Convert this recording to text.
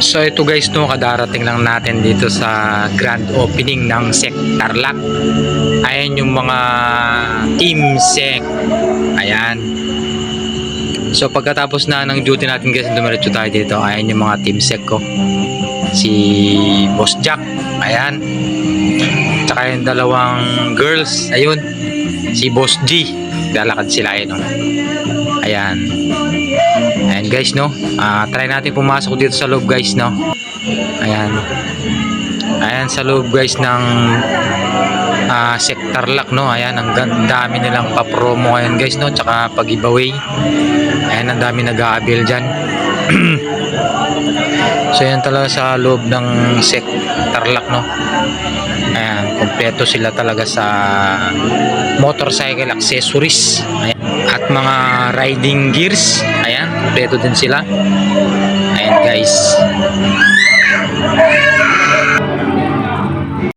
So ito guys, no, kadarating lang natin dito sa grand opening ng SEC Tarlac. Ayan yung mga team SEC. Ayan. So pagkatapos na ng duty natin guys, dumiretso tayo dito. Ayan yung mga team SEC ko. Si Boss Jack. Ayan. Tsaka yung dalawang girls. Ayun. Si Boss G. Lalakad sila no. Ayan. Ayan guys, no. Try natin pumasok dito sa loob guys, no. Ayan. Ayan sa loob guys ng SEC Tarlac, no. Ayan, ang dami nilang pa-promo ngayon guys, no. Tsaka pag-giveaway. Ayan, ang dami nag-aabil dyan. So yan talaga sa loob ng SEC Tarlac, no. Ayan, kompleto sila talaga sa motorcycle accessories. Ayan. At mga riding gears. Ayan, kompleto din sila. Ayan guys.